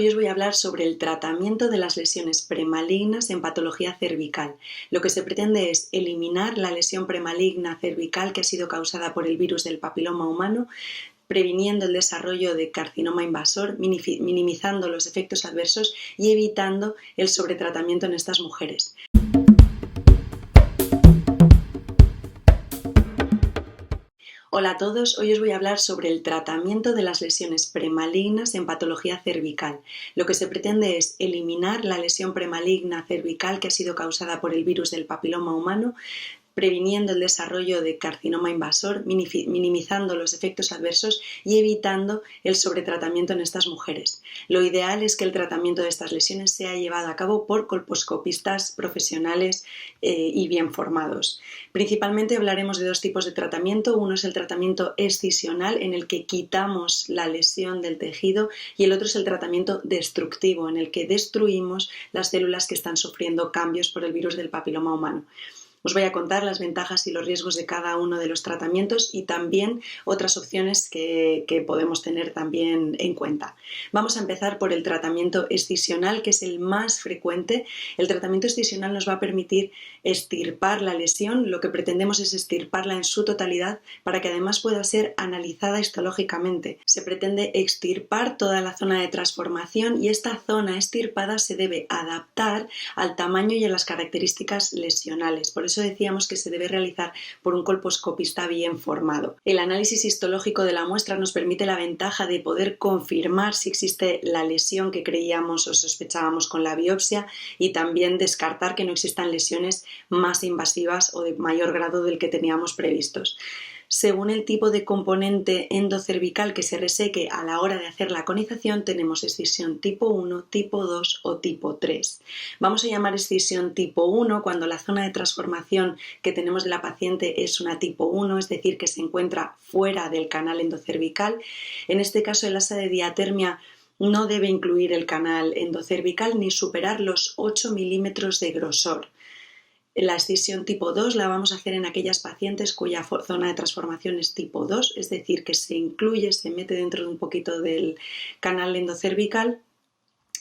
Hoy os voy a hablar sobre el tratamiento de las lesiones premalignas en patología cervical. Lo que se pretende es eliminar la lesión premaligna cervical que ha sido causada por el virus del papiloma humano, previniendo el desarrollo de carcinoma invasor, minimizando los efectos adversos y evitando el sobretratamiento en estas mujeres. Hola a todos, hoy os voy a hablar sobre el tratamiento de las lesiones premalignas en patología cervical. Lo que se pretende es eliminar la lesión premaligna cervical que ha sido causada por el virus del papiloma humano, previniendo el desarrollo de carcinoma invasor, minimizando los efectos adversos y evitando el sobretratamiento en estas mujeres. Lo ideal es que el tratamiento de estas lesiones sea llevado a cabo por colposcopistas profesionales y bien formados. Principalmente hablaremos de dos tipos de tratamiento. Uno es el tratamiento excisional, en el que quitamos la lesión del tejido, y el otro es el tratamiento destructivo, en el que destruimos las células que están sufriendo cambios por el virus del papiloma humano. Os voy a contar las ventajas y los riesgos de cada uno de los tratamientos y también otras opciones que podemos tener también en cuenta. Vamos a empezar por el tratamiento excisional, que es el más frecuente. El tratamiento excisional nos va a permitir extirpar la lesión. Lo que pretendemos es extirparla en su totalidad para que además pueda ser analizada histológicamente. Se pretende extirpar toda la zona de transformación, y esta zona extirpada se debe adaptar al tamaño y a las características lesionales. Por eso decíamos que se debe realizar por un colposcopista bien formado. El análisis histológico de la muestra nos permite la ventaja de poder confirmar si existe la lesión que creíamos o sospechábamos con la biopsia, y también descartar que no existan lesiones más invasivas o de mayor grado del que teníamos previstos. Según el tipo de componente endocervical que se reseque a la hora de hacer la conización, tenemos excisión tipo 1, tipo 2 o tipo 3. Vamos a llamar excisión tipo 1 cuando la zona de transformación que tenemos de la paciente es una tipo 1, es decir, que se encuentra fuera del canal endocervical. En este caso, el asa de diatermia no debe incluir el canal endocervical ni superar los 8 milímetros de grosor. La excisión tipo 2 la vamos a hacer en aquellas pacientes cuya zona de transformación es tipo 2, es decir, que se mete dentro de un poquito del canal endocervical,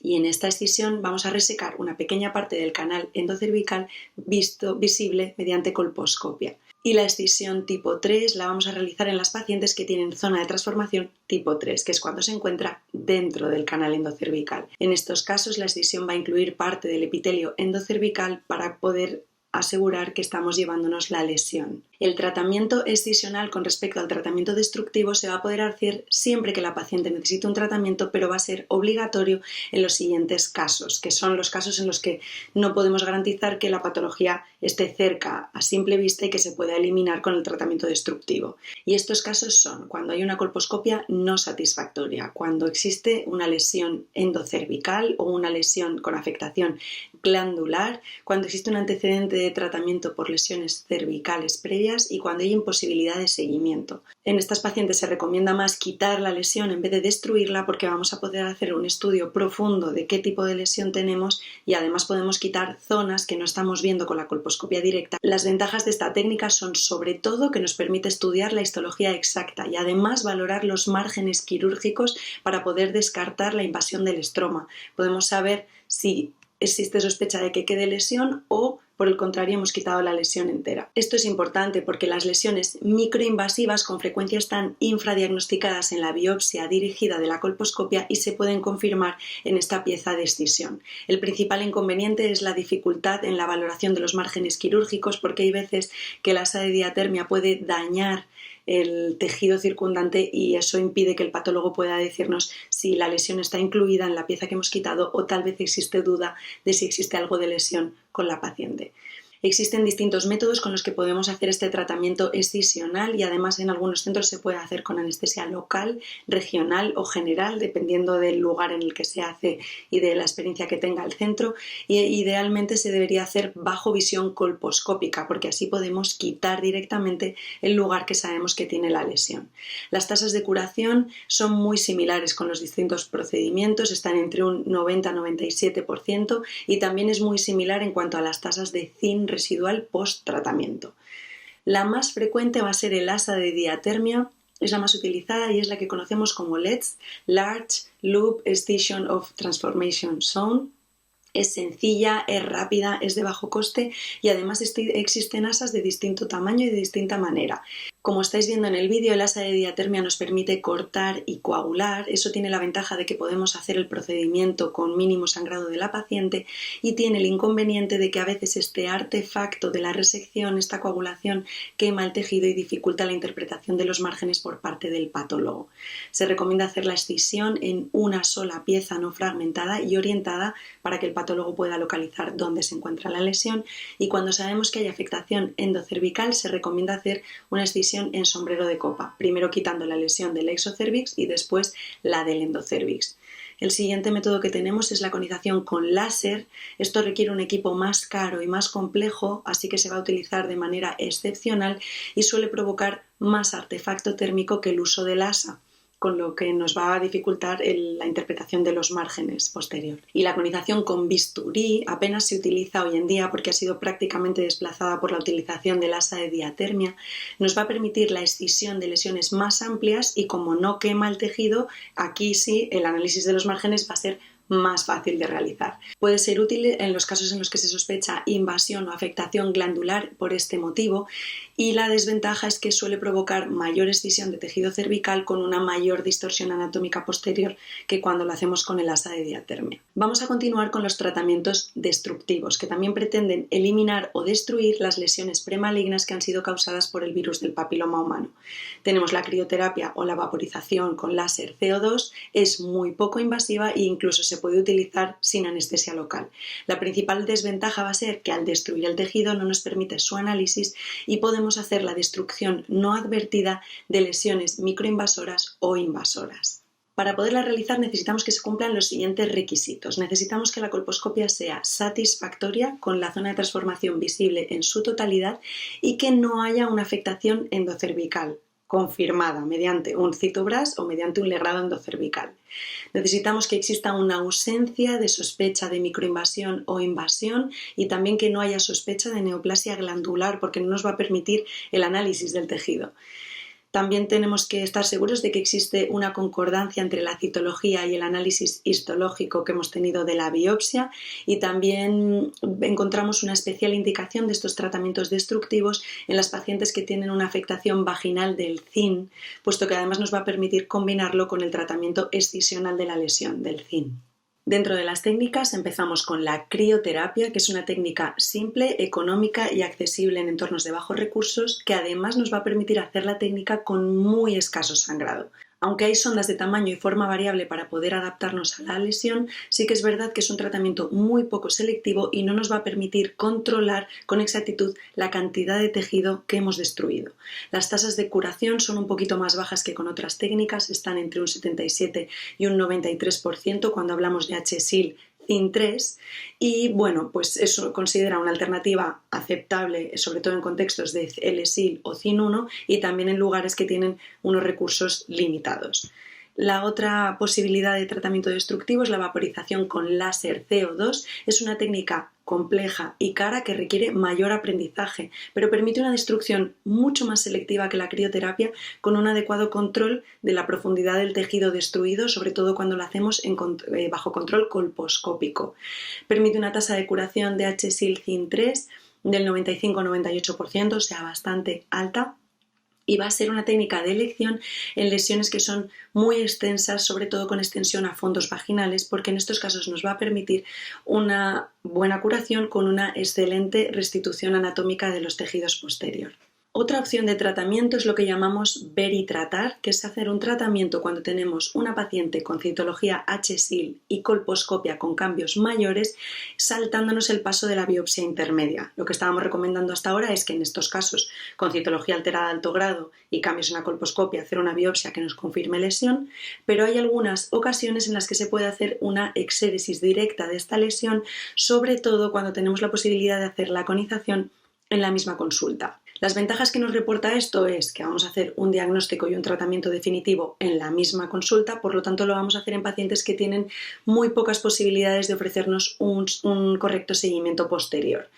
y en esta excisión vamos a resecar una pequeña parte del canal endocervical visible mediante colposcopia. Y la excisión tipo 3 la vamos a realizar en las pacientes que tienen zona de transformación tipo 3, que es cuando se encuentra dentro del canal endocervical. En estos casos, la excisión va a incluir parte del epitelio endocervical para poder asegurar que estamos llevándonos la lesión. El tratamiento excisional con respecto al tratamiento destructivo se va a poder hacer siempre que la paciente necesite un tratamiento, pero va a ser obligatorio en los siguientes casos, que son los casos en los que no podemos garantizar que la patología esté cerca a simple vista y que se pueda eliminar con el tratamiento destructivo. Y estos casos son cuando hay una colposcopia no satisfactoria, cuando existe una lesión endocervical o una lesión con afectación glandular, cuando existe un antecedente de tratamiento por lesiones cervicales previas y cuando hay imposibilidad de seguimiento. En estas pacientes se recomienda más quitar la lesión en vez de destruirla, porque vamos a poder hacer un estudio profundo de qué tipo de lesión tenemos, y además podemos quitar zonas que no estamos viendo con la colposcopia directa. Las ventajas de esta técnica son sobre todo que nos permite estudiar la histología exacta y además valorar los márgenes quirúrgicos para poder descartar la invasión del estroma. Podemos saber si existe sospecha de que quede lesión o, por el contrario, hemos quitado la lesión entera. Esto es importante porque las lesiones microinvasivas con frecuencia están infradiagnosticadas en la biopsia dirigida de la colposcopia y se pueden confirmar en esta pieza de excisión. El principal inconveniente es la dificultad en la valoración de los márgenes quirúrgicos, porque hay veces que la asa de diatermia puede dañar el tejido circundante y eso impide que el patólogo pueda decirnos si la lesión está incluida en la pieza que hemos quitado, o tal vez existe duda de si existe algo de lesión con la paciente. Existen distintos métodos con los que podemos hacer este tratamiento excisional, y además en algunos centros se puede hacer con anestesia local, regional o general, dependiendo del lugar en el que se hace y de la experiencia que tenga el centro, y idealmente se debería hacer bajo visión colposcópica, porque así podemos quitar directamente el lugar que sabemos que tiene la lesión. Las tasas de curación son muy similares con los distintos procedimientos, están entre un 90-97%, y también es muy similar en cuanto a las tasas de zinc residual post-tratamiento. La más frecuente va a ser el asa de diatermia, es la más utilizada y es la que conocemos como LETZ, Large Loop Excision of Transformation Zone. Es sencilla, es rápida, es de bajo coste y además existen asas de distinto tamaño y de distinta manera. Como estáis viendo en el vídeo, el asa de diatermia nos permite cortar y coagular. Eso tiene la ventaja de que podemos hacer el procedimiento con mínimo sangrado de la paciente y tiene el inconveniente de que a veces este artefacto de la resección, esta coagulación, quema el tejido y dificulta la interpretación de los márgenes por parte del patólogo. Se recomienda hacer la excisión en una sola pieza no fragmentada y orientada para que el patólogo pueda localizar dónde se encuentra la lesión, y cuando sabemos que hay afectación endocervical se recomienda hacer una excisión en sombrero de copa, primero quitando la lesión del exocervix y después la del endocervix. El siguiente método que tenemos es la conización con láser. Esto requiere un equipo más caro y más complejo, así que se va a utilizar de manera excepcional y suele provocar más artefacto térmico que el uso del asa, con lo que nos va a dificultar la interpretación de los márgenes posterior. Y la conización con bisturí apenas se utiliza hoy en día porque ha sido prácticamente desplazada por la utilización del asa de diatermia. Nos va a permitir la excisión de lesiones más amplias y como no quema el tejido, aquí sí el análisis de los márgenes va a ser más fácil de realizar. Puede ser útil en los casos en los que se sospecha invasión o afectación glandular por este motivo, y la desventaja es que suele provocar mayor excisión de tejido cervical con una mayor distorsión anatómica posterior que cuando lo hacemos con el asa de diatermia. Vamos a continuar con los tratamientos destructivos, que también pretenden eliminar o destruir las lesiones premalignas que han sido causadas por el virus del papiloma humano. Tenemos la crioterapia o la vaporización con láser CO2, es muy poco invasiva e incluso se puede utilizar sin anestesia local. La principal desventaja va a ser que al destruir el tejido no nos permite su análisis y podemos hacer la destrucción no advertida de lesiones microinvasoras o invasoras. Para poderla realizar necesitamos que se cumplan los siguientes requisitos. Necesitamos que la colposcopia sea satisfactoria, con la zona de transformación visible en su totalidad y que no haya una afectación endocervical confirmada mediante un CytoBRAS o mediante un legrado endocervical. Necesitamos que exista una ausencia de sospecha de microinvasión o invasión y también que no haya sospecha de neoplasia glandular, porque no nos va a permitir el análisis del tejido. También tenemos que estar seguros de que existe una concordancia entre la citología y el análisis histológico que hemos tenido de la biopsia, y también encontramos una especial indicación de estos tratamientos destructivos en las pacientes que tienen una afectación vaginal del ZIN, puesto que además nos va a permitir combinarlo con el tratamiento excisional de la lesión del ZIN. Dentro de las técnicas empezamos con la crioterapia, que es una técnica simple, económica y accesible en entornos de bajos recursos, que además nos va a permitir hacer la técnica con muy escaso sangrado. Aunque hay sondas de tamaño y forma variable para poder adaptarnos a la lesión, sí que es verdad que es un tratamiento muy poco selectivo y no nos va a permitir controlar con exactitud la cantidad de tejido que hemos destruido. Las tasas de curación son un poquito más bajas que con otras técnicas, están entre un 77 y un 93% cuando hablamos de HSIL ZIN3, y bueno, pues eso considera una alternativa aceptable, sobre todo en contextos de LSIL o ZIN1 y también en lugares que tienen unos recursos limitados. La otra posibilidad de tratamiento destructivo es la vaporización con láser CO2. Es una técnica compleja y cara que requiere mayor aprendizaje, pero permite una destrucción mucho más selectiva que la crioterapia, con un adecuado control de la profundidad del tejido destruido, sobre todo cuando lo hacemos bajo control colposcópico. Permite una tasa de curación de HSIL ZIN3 del 95-98%, o sea, bastante alta. Y va a ser una técnica de elección en lesiones que son muy extensas, sobre todo con extensión a fondos vaginales, porque en estos casos nos va a permitir una buena curación con una excelente restitución anatómica de los tejidos posterior. Otra opción de tratamiento es lo que llamamos veritratar, que es hacer un tratamiento cuando tenemos una paciente con citología HSIL y colposcopia con cambios mayores, saltándonos el paso de la biopsia intermedia. Lo que estábamos recomendando hasta ahora es que en estos casos, con citología alterada de alto grado y cambios en la colposcopia, hacer una biopsia que nos confirme lesión, pero hay algunas ocasiones en las que se puede hacer una exéresis directa de esta lesión, sobre todo cuando tenemos la posibilidad de hacer la conización en la misma consulta. Las ventajas que nos reporta esto es que vamos a hacer un diagnóstico y un tratamiento definitivo en la misma consulta, por lo tanto lo vamos a hacer en pacientes que tienen muy pocas posibilidades de ofrecernos un correcto seguimiento posterior.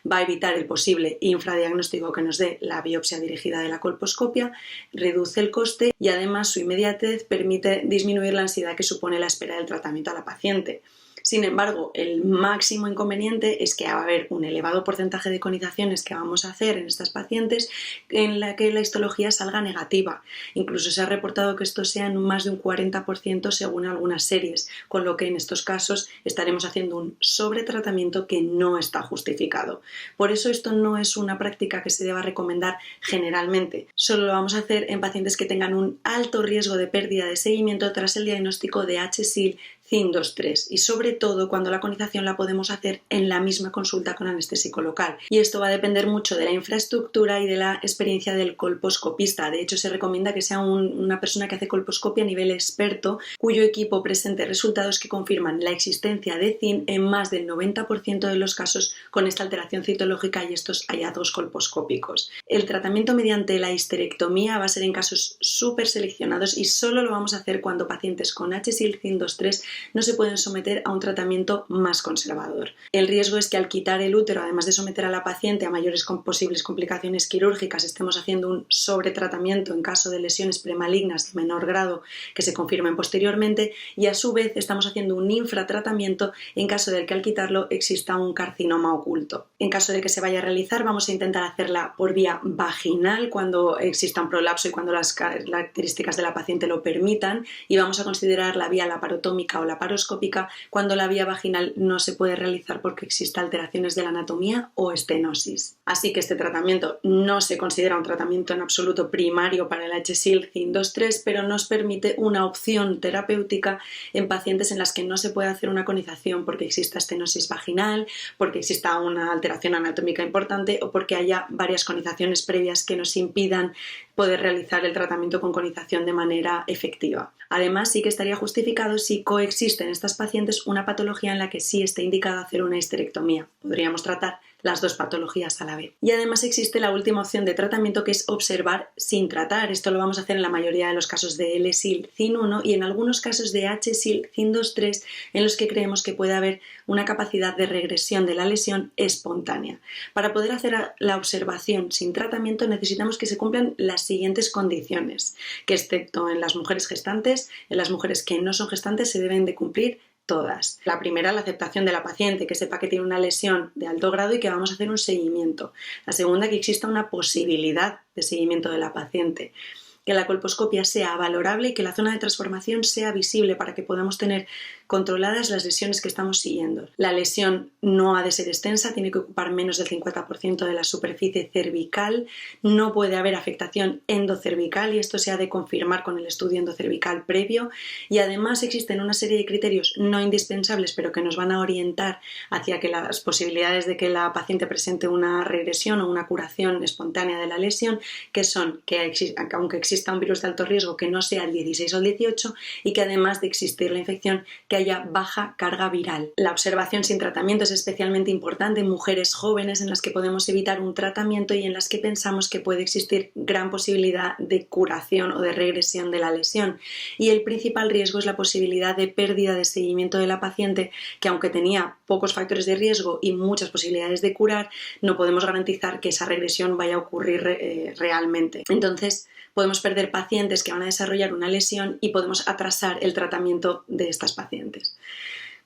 Va a evitar el posible infradiagnóstico que nos dé la biopsia dirigida de la colposcopia, reduce el coste y además su inmediatez permite disminuir la ansiedad que supone la espera del tratamiento a la paciente. Sin embargo, el máximo inconveniente es que va a haber un elevado porcentaje de conizaciones que vamos a hacer en estas pacientes en la que la histología salga negativa. Incluso se ha reportado que esto sea en más de un 40% según algunas series, con lo que en estos casos estaremos haciendo un sobretratamiento que no está justificado. Por eso esto no es una práctica que se deba recomendar generalmente. Solo lo vamos a hacer en pacientes que tengan un alto riesgo de pérdida de seguimiento tras el diagnóstico de HSIL CIN2-3 y sobre todo cuando la conización la podemos hacer en la misma consulta con anestésico local. Y esto va a depender mucho de la infraestructura y de la experiencia del colposcopista. De hecho, se recomienda que sea una persona que hace colposcopia a nivel experto, cuyo equipo presente resultados que confirman la existencia de CIN en más del 90% de los casos con esta alteración citológica y estos hallazgos colposcópicos. El tratamiento mediante la histerectomía va a ser en casos súper seleccionados y solo lo vamos a hacer cuando pacientes con HSIL CIN2-3 no se pueden someter a un tratamiento más conservador. El riesgo es que al quitar el útero, además de someter a la paciente a mayores posibles complicaciones quirúrgicas, estemos haciendo un sobretratamiento en caso de lesiones premalignas de menor grado que se confirmen posteriormente y a su vez estamos haciendo un infratratamiento en caso de que al quitarlo exista un carcinoma oculto. En caso de que se vaya a realizar, vamos a intentar hacerla por vía vaginal cuando exista un prolapso y cuando las características de la paciente lo permitan, y vamos a considerar la vía laparotómica o laparoscópica cuando la vía vaginal no se puede realizar porque exista alteraciones de la anatomía o estenosis. Así que este tratamiento no se considera un tratamiento en absoluto primario para el HSIL CIN2-3, pero nos permite una opción terapéutica en pacientes en las que no se puede hacer una conización porque exista estenosis vaginal, porque exista una alteración anatómica importante o porque haya varias conizaciones previas que nos impidan poder realizar el tratamiento con conización de manera efectiva. Además, sí que estaría justificado si coexiste en estas pacientes una patología en la que sí esté indicado hacer una histerectomía. Podríamos tratar las dos patologías a la vez. Y además existe la última opción de tratamiento, que es observar sin tratar. Esto lo vamos a hacer en la mayoría de los casos de LSIL CIN1 y en algunos casos de HSIL CIN2-3 en los que creemos que puede haber una capacidad de regresión de la lesión espontánea. Para poder hacer la observación sin tratamiento necesitamos que se cumplan las siguientes condiciones, que excepto en las mujeres gestantes, en las mujeres que no son gestantes se deben de cumplir todas. La primera, la aceptación de la paciente, que sepa que tiene una lesión de alto grado y que vamos a hacer un seguimiento. La segunda, que exista una posibilidad de seguimiento de la paciente. Que la colposcopia sea valorable y que la zona de transformación sea visible para que podamos tener controladas las lesiones que estamos siguiendo. La lesión no ha de ser extensa, tiene que ocupar menos del 50% de la superficie cervical, no puede haber afectación endocervical y esto se ha de confirmar con el estudio endocervical previo, y además existen una serie de criterios no indispensables pero que nos van a orientar hacia que las posibilidades de que la paciente presente una regresión o una curación espontánea de la lesión, que son que aunque exista un virus de alto riesgo, que no sea el 16 o el 18 y que además de existir la infección, que haya baja carga viral. La observación sin tratamiento es especialmente importante en mujeres jóvenes en las que podemos evitar un tratamiento y en las que pensamos que puede existir gran posibilidad de curación o de regresión de la lesión. Y el principal riesgo es la posibilidad de pérdida de seguimiento de la paciente, que aunque tenía pocos factores de riesgo y muchas posibilidades de curar, no podemos garantizar que esa regresión vaya a ocurrir realmente. Entonces, podemos perder pacientes que van a desarrollar una lesión y podemos atrasar el tratamiento de estas pacientes.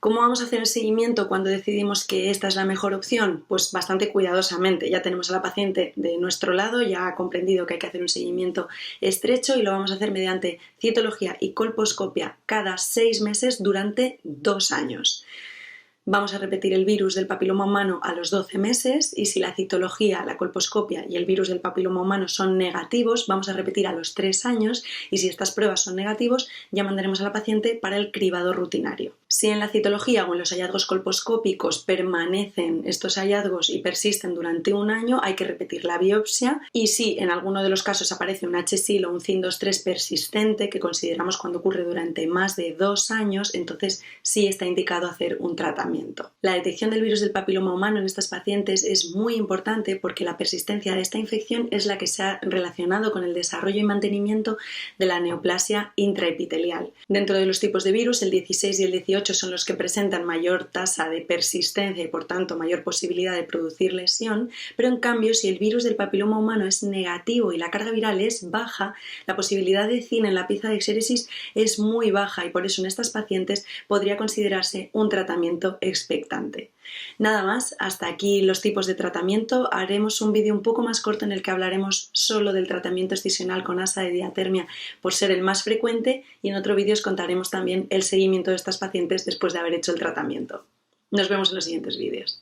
¿Cómo vamos a hacer el seguimiento cuando decidimos que esta es la mejor opción? Pues bastante cuidadosamente. Ya tenemos a la paciente de nuestro lado, ya ha comprendido que hay que hacer un seguimiento estrecho y lo vamos a hacer mediante citología y colposcopia cada 6 meses durante 2 años. Vamos a repetir el virus del papiloma humano a los 12 meses y si la citología, la colposcopia y el virus del papiloma humano son negativos, vamos a repetir a los 3 años y si estas pruebas son negativos, ya mandaremos a la paciente para el cribado rutinario. Si en la citología o en los hallazgos colposcópicos permanecen estos hallazgos y persisten durante un año, hay que repetir la biopsia, y si en alguno de los casos aparece un H-Sil o un CIN2.3 persistente, que consideramos cuando ocurre durante más de 2 años, entonces sí está indicado hacer un tratamiento. La detección del virus del papiloma humano en estas pacientes es muy importante porque la persistencia de esta infección es la que se ha relacionado con el desarrollo y mantenimiento de la neoplasia intraepitelial. Dentro de los tipos de virus, el 16 y el 18 son los que presentan mayor tasa de persistencia y por tanto mayor posibilidad de producir lesión, pero en cambio si el virus del papiloma humano es negativo y la carga viral es baja, la posibilidad de CIN en la pieza de exéresis es muy baja y por eso en estas pacientes podría considerarse un tratamiento expectante. Nada más, hasta aquí los tipos de tratamiento. Haremos un vídeo un poco más corto en el que hablaremos solo del tratamiento excisional con asa de diatermia por ser el más frecuente, y en otro vídeo os contaremos también el seguimiento de estas pacientes después de haber hecho el tratamiento. Nos vemos en los siguientes vídeos.